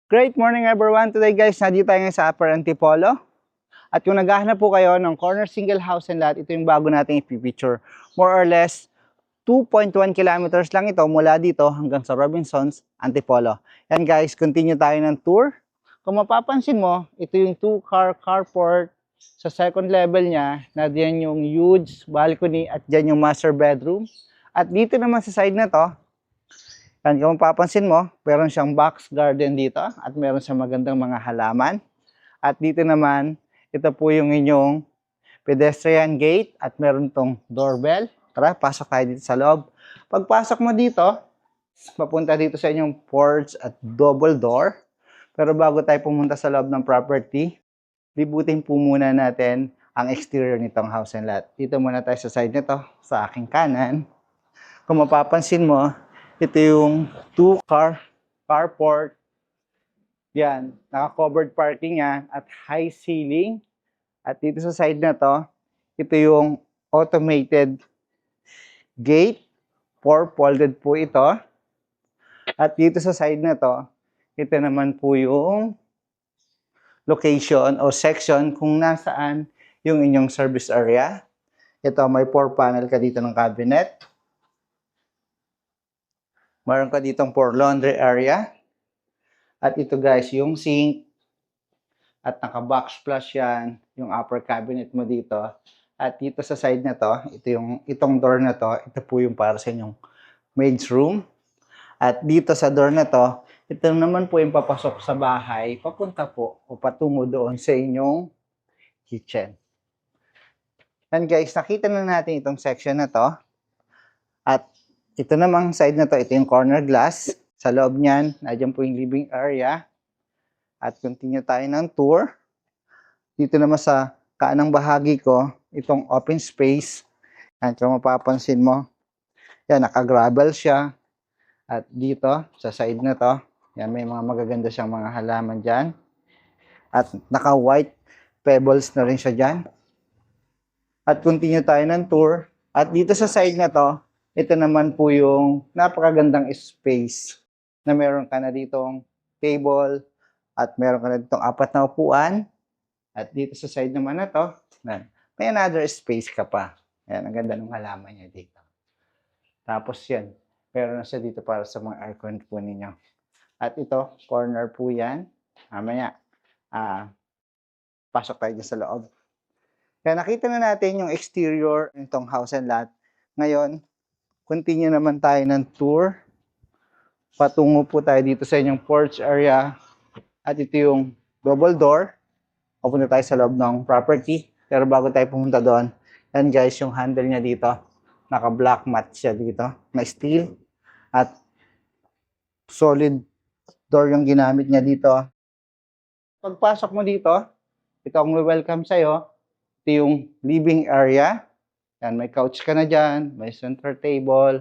Great morning everyone! Today guys, nandito tayo ngayon sa Upper Antipolo. At kung naghahanap po kayo ng corner single house and lot, ito yung bago nating ipipicture. More or less, 2.1 kilometers lang ito mula dito hanggang sa Robinsons, Antipolo. Yan guys, continue tayo ng tour. Kung mapapansin mo, ito yung 2-car carport. Sa second level niya, na diyan yung huge balcony at diyan yung master bedroom. At dito naman sa side na to, yan, kung mapapansin mo, meron siyang box garden dito at meron siyang magandang mga halaman. At dito naman, ito po yung inyong pedestrian gate at meron tong doorbell. Tara, pasok tayo dito sa loob. Pagpasok mo dito, papunta dito sa inyong porch at double door. Pero bago tayo pumunta sa loob ng property, libutin po muna natin ang exterior nitong house and lot. Dito muna tayo sa side nito, sa aking kanan. Kung mapapansin mo, ito yung 2-car carport. Yan, naka-covered parking yan at high ceiling. At dito sa side na to, ito yung automated gate. 4 folded po ito. At dito sa side na to, ito naman po yung location o section kung nasaan yung inyong service area. Ito, may 4 panel ka dito ng cabinet. Meron ka ditong 4 laundry area. At ito guys, yung sink. At naka-box flush yan. Yung upper cabinet mo dito. At dito sa side na to, itong door na to, ito po yung para sa inyong maid's room. At dito sa door na to, ito naman po yung papasok sa bahay, papunta po o patungo doon sa inyong kitchen. And guys, nakita na natin itong section na to. At ito namang side na to, ito yung corner glass. Sa loob niyan, nandiyan po yung living area. At continue tayo ng tour. Dito naman sa kanang bahagi ko, itong open space. Yan, kung mapapansin mo, yan, naka-gravel siya. At dito, sa side na to, yan, may mga magaganda siyang mga halaman dyan. At naka-white pebbles na rin siya dyan. At continue tayo ng tour. At dito sa side na to, ito naman po yung napakagandang space na meron ka na ditong table at meron ka na ditong 4 na upuan. At dito sa side naman na to, may another space ka pa. Ayan, ang ganda ng halaman niya dito. Tapos yan, meron na siya dito para sa mga aircon po ninyo. At ito, corner po yan. Mamaya, pasok tayo dyan sa loob. Kaya nakita na natin yung exterior nitong house and lot. Ngayon, continue naman tayo ng tour. Patungo po tayo dito sa inyong porch area. At ito yung double door. Pupunta tayo sa loob ng property. Pero bago tayo pumunta doon, yan guys, yung handle niya dito. Naka-black mat siya dito. Na steel. At solid door yung ginamit niya dito. Pagpasok mo dito, ito ang welcome sa'yo. Ito yung living area. Yan, may couch ka na dyan, may center table.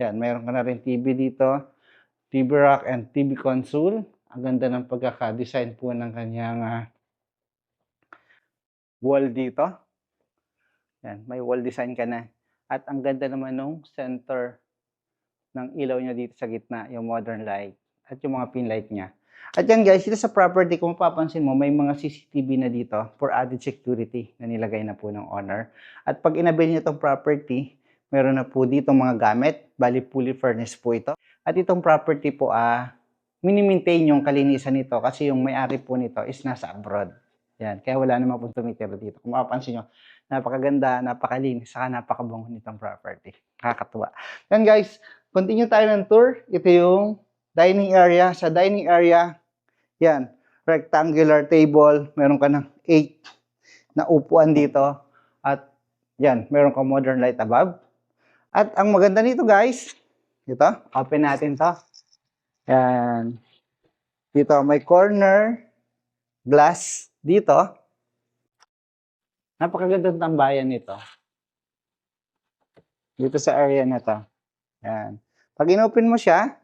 Yan, mayroon ka na rin TV dito. TV rack and TV console. Ang ganda ng pagkaka-design po ng kanyang wall dito. Yan, may wall design ka na. At ang ganda naman ng center ng ilaw niya dito sa gitna, yung modern light. At yung mga pin light niya. At yan guys, dito sa property, kung mapapansin mo, may mga CCTV na dito for added security na nilagay na po ng owner. At pag inabil niyo itong property, meron na po dito mga gamit. Bali, fully furnished po ito. At itong property po, mini-maintain yung kalinisan nito kasi yung may-ari po nito is nasa abroad. Yan, kaya wala naman pong tumitira dito. Kung mapapansin nyo, napakaganda, napakalinis, saka napakabango nitong property. Nakakatuwa. Yan guys, continue tayo ng tour. Ito yung dining area. Sa dining area, yan, rectangular table. Meron ka ng 8 na upuan dito. At yan, meron ka modern light above. At ang maganda nito guys, ito, open natin to. Yan. Dito, may corner glass dito. Napakagandang tambayan nito. Dito sa area na to. Yan. Pag inopen mo siya,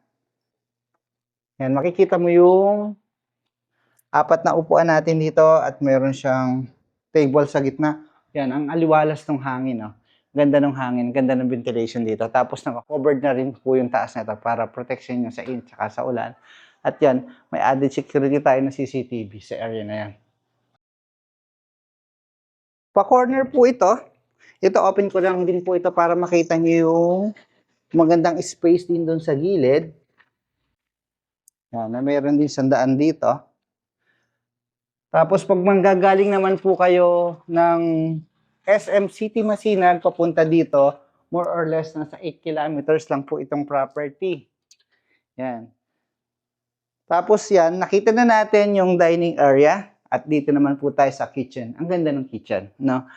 yan, makikita mo yung 4 na upuan natin dito at meron siyang table sa gitna. Yan, ang aliwalas ng hangin. Oh. Ganda ng hangin, ganda ng ventilation dito. Tapos naka-covered na rin po yung taas nito para protection nyo sa init at sa ulan. At yan, may added security tayo na CCTV sa area na yan. Pa-corner po ito. Ito, open ko lang din po ito para makita niyo yung magandang space din doon sa gilid. Yan, na mayroon din sandaan dito. Tapos pag manggagaling naman po kayo ng SM City Masinag papunta dito, more or less nasa 8 kilometers lang po itong property. Yan. Tapos yan, nakita na natin yung dining area at dito naman po tayo sa kitchen. Ang ganda ng kitchen, no?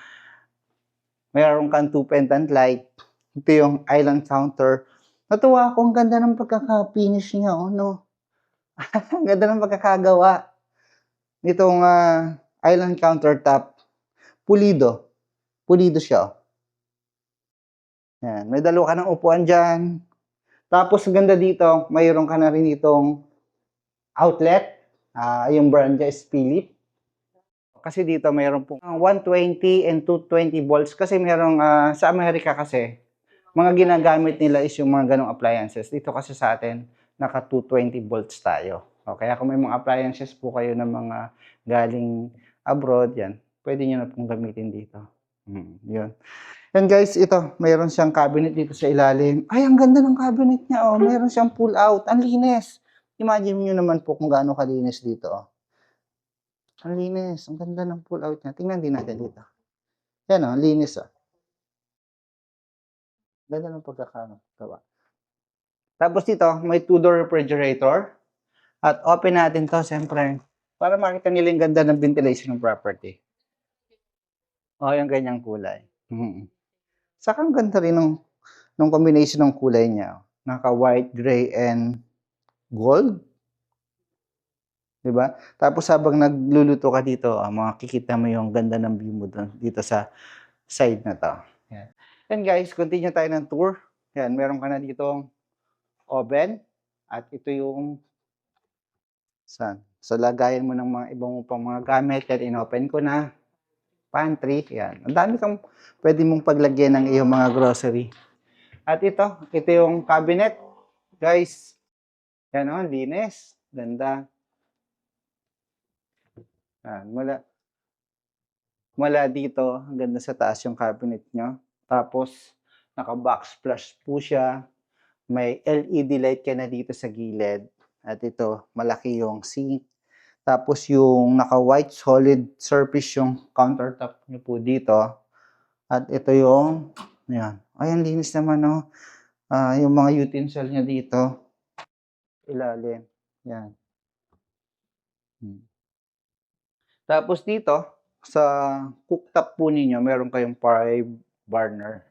Mayroon kang 2 pendant light. Ito yung island counter. Natuwa ako, ang ganda ng pagkaka-finish niya, oh, no? Ang ganda ng pagkakagawa. Itong island countertop, pulido. Pulido siya, oh. Yan. May dalawa ka ng upuan dyan. Tapos, ang ganda dito, mayroon ka na rin itong outlet. Yung brand niya is Philip. Kasi dito mayroon po 120 and 220 volts. Kasi mayroong sa Amerika kasi, mga ginagamit nila is yung mga ganong appliances. Dito kasi sa atin, naka 220 volts tayo. Kaya kung may mga appliances po kayo ng mga galing abroad, yan, pwede nyo na pong gamitin dito. Yun. And guys, ito, mayroon siyang cabinet dito sa ilalim. Ay, ang ganda ng cabinet niya, oh. Mayroon siyang pull out. Ang linis. Imagine nyo naman po kung gaano kalinis dito, oh. Ang linis. Ang ganda ng pull out niya. Tingnan din natin dito. Yan, oh, linis, oh. Ganda ng pagkakagawa. Tapos dito, may 2-door refrigerator. At open natin to, siyempre, para makita nila yung ganda ng ventilation ng property. Yung ganyang kulay. Saka ang ganda rin ng combination ng kulay niya. Naka-white, gray, and gold. Diba? Tapos habang nagluluto ka dito, makikita mo yung ganda ng view mo dito sa side na to. Yan. And guys, continue tayo ng tour. Yan, meron ka na ditong oven. At ito yung so, lagayan mo ng mga ibang mo pang mga gamit. Yan, inopen ko na. Pantry. Yan. Ang dami kang pwede mong paglagyan ng iyong mga grocery. At ito yung cabinet. Guys, yan, oh, linis. Ganda. Mula dito, hanggang sa taas yung cabinet nyo. Tapos, naka-box flush po siya. May LED light ka na dito sa gilid. At ito, malaki yung sink. Tapos yung naka-white solid surface yung countertop nyo po dito. At ito yung, yan. Ay, ang linis naman, no? Yung mga utensil niya dito. Ilalim. Yan. Tapos dito, sa cooktop po ninyo, meron kayong 5 burner.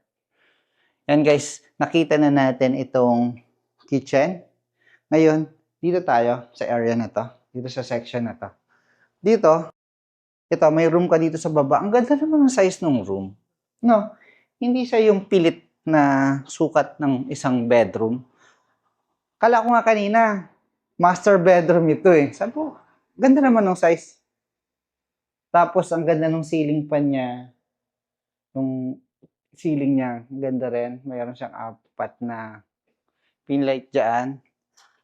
Yan guys, nakita na natin itong kitchen. Ngayon, dito tayo sa area na to. Dito sa section na to. Dito, ito, may room ka dito sa baba. Ang ganda naman ng size ng room. No, hindi siya yung pilit na sukat ng isang bedroom. Kala ko nga kanina, master bedroom ito eh. Sabi ko, ganda naman ng size. Tapos, ang ganda ng ceiling fan niya. Yung ceiling niya, ang ganda rin. Mayroon siyang 4 na pin light dyan.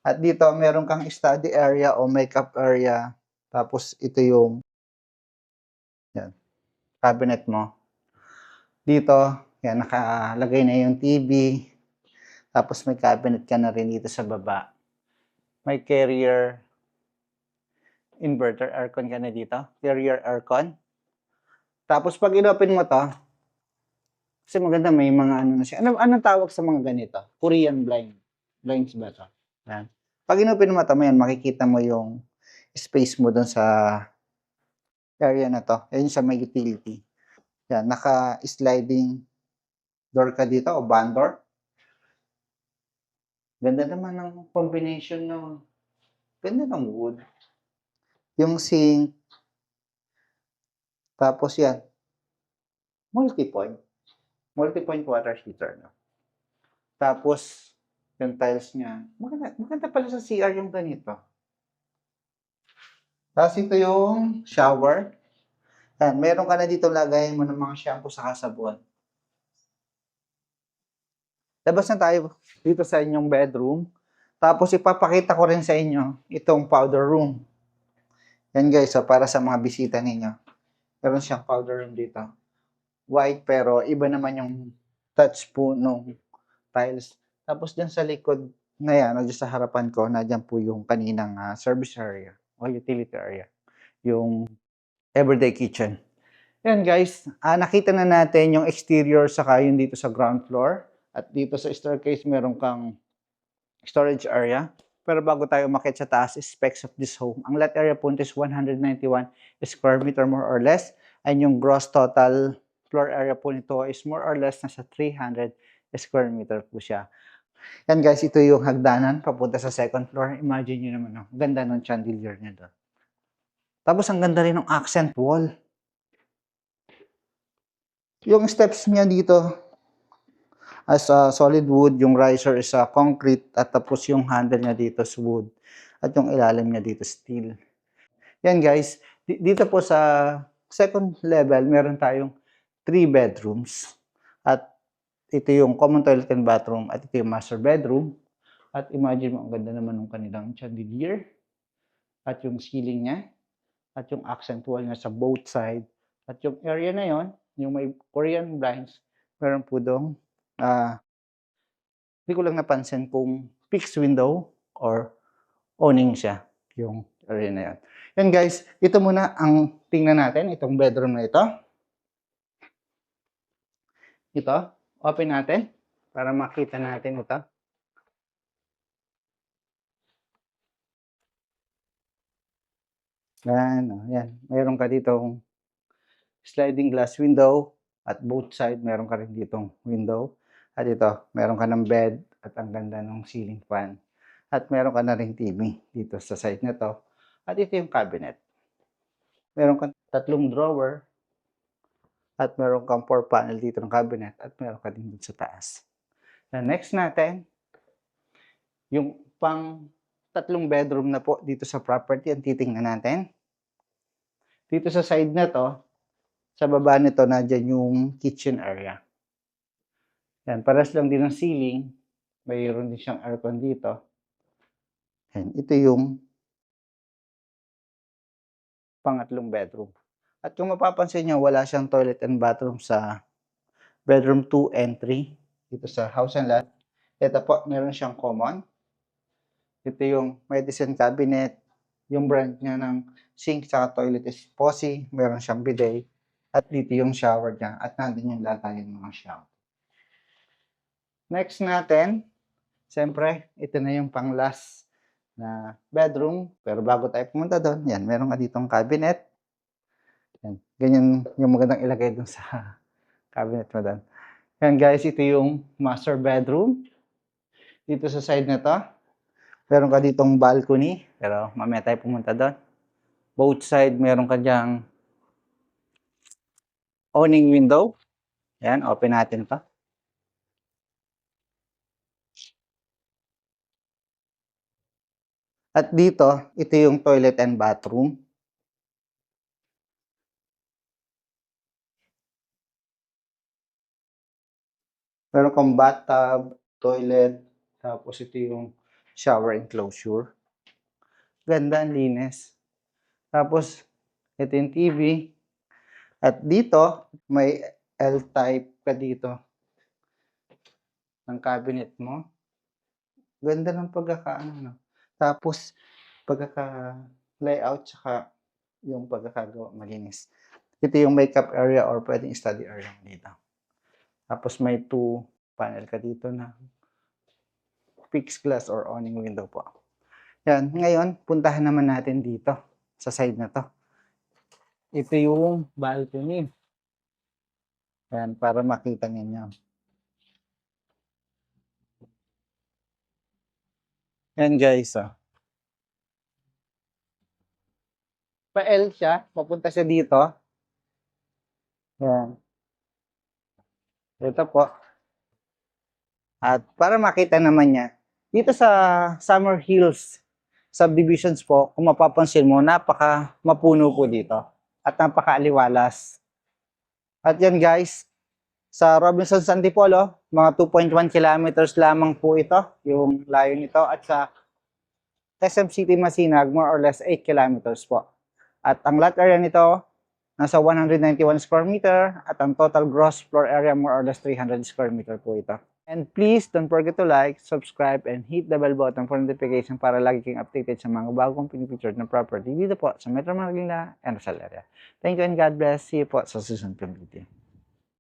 At dito, meron kang study area o makeup area. Tapos, ito yung yan, cabinet mo. Dito, yan, nakalagay na yung TV. Tapos, may cabinet ka na rin dito sa baba. May carrier inverter aircon ka na dito. Carrier aircon. Tapos, pag inopen mo to, kasi maganda, may mga ano na siya. Anong tawag sa mga ganito? Korean blinds ba to? Yan. Pag inopen mo ito, makikita mo yung space mo dun sa area na to. Yan sa may utility. Yan, naka-sliding door ka dito o van door. Ganda naman ng combination ng ganda ng wood. Yung sink. Tapos yan. Multi-point water heater. No? Tapos, yung tiles niya. Maganda pala sa CR yung ganito. Tapos ito yung shower. Yan, meron ka na dito lagayin mo ng mga shampoo sa sabon. Labas na tayo dito sa inyong bedroom. Tapos ipapakita ko rin sa inyo itong powder room. Yan guys, so para sa mga bisita ninyo. Meron siyang powder room dito. White pero iba naman yung touch po nung tiles. Tapos dyan sa likod na yan, dyan sa harapan ko, na dyan po yung kaninang service area o utility area. Yung everyday kitchen. Yan guys, nakita na natin yung exterior saka yung dito sa ground floor. At dito sa staircase, meron kang storage area. Pero bago tayo umakyat sa taas, specs of this home. Ang lot area po nito is 191 square meter more or less. And yung gross total floor area po nito is more or less nasa 300 square meter po siya. Yan guys, ito yung hagdanan papunta sa second floor. Imagine nyo naman, no? Ganda ng chandelier niya doon. Tapos ang ganda rin ng accent wall. Yung steps niya dito, as solid wood, yung riser is concrete, at tapos yung handle niya dito is wood, at yung ilalim niya dito steel. Yan guys, dito po sa second level, meron tayong 3 bedrooms, at ito yung common toilet and bathroom, at ito yung master bedroom. At imagine mo, ang ganda naman ng kanilang chandelier, at yung ceiling niya, at yung accent wall niya sa both side, at yung area na yon, yung may Korean blinds, meron po dong hindi ko lang napansin kung fixed window or owning siya yung area na yan. Yan guys, ito muna ang tingnan natin, itong bedroom na ito. Ito, open natin para makita natin ito. Yan, yan. Mayroon ka ditong sliding glass window at both side meron ka rin ditong window. At ito, meron ka ng bed at ang ganda ng ceiling fan. At meron ka na rin TV dito sa side na to. At ito yung cabinet. Meron kang 3 drawer. At meron kang 4 panel dito ng cabinet. At meron ka din dito sa taas. And next natin, yung pang 3 bedroom na po dito sa property ang titingnan natin. Dito sa side na to, sa baba nito, nadyan yung kitchen area. Yan, paras lang din ng ceiling. Mayroon din siyang aircon dito. Yan, ito yung pangatlong bedroom. At kung mapapansin nyo, wala siyang toilet and bathroom sa bedroom 2 and 3 dito sa house and lot. Ito po, meron siyang common. Ito yung medicine cabinet. Yung brand niya ng sink sa toilet is Posi. Meron siyang bidet. At dito yung shower niya. At nandun yung latayan ng mga shower. Next natin, siyempre, ito na yung pang last na bedroom. Pero bago tayo pumunta doon, yan, meron ka ditong cabinet. Yan, ganyan yung magandang ilagay doon sa cabinet mo doon. Yan guys, ito yung master bedroom. Dito sa side na to, meron ka ditong balcony. Pero mamaya tayo pumunta doon. Both side, meron ka dyang awning window. Yan, open natin to. At dito, ito yung toilet and bathroom. Meron kang bathtub, toilet, tapos ito yung shower enclosure. Ganda, ang linis. Tapos, ito yung TV. At dito, may L-type ka dito ng cabinet mo. Ganda ng pagkakaano, no? Tapos, pagkaka-layout, saka yung pagkakagawa malinis. Ito yung makeup area or pwedeng study area dito. Tapos may 2 panel ka dito na fixed glass or awning window po. Yan, ngayon, puntahan naman natin dito sa side na to. Ito yung balcony. Yan, para makita ninyo. Yan guys, oh. Pa-L siya, papunta siya dito. Yan. Ito po. At para makita naman niya, dito sa Summer Hills subdivisions po, kung mapapansin mo, mapuno po dito. At napaka-aliwalas. At yan guys, Sa Robinsons Antipolo, mga 2.1 kilometers lamang po ito, yung layo nito. At sa SM City Masinag, more or less 8 kilometers po. At ang lot area nito, nasa 191 square meter. At ang total gross floor area, more or less 300 square meter po ito. And please don't forget to like, subscribe, and hit the bell button for notification para lagi kayong updated sa mga bagong pinipicture na property dito po sa Metro Manila and Rizal area. Thank you and God bless. See you po sa susunod video.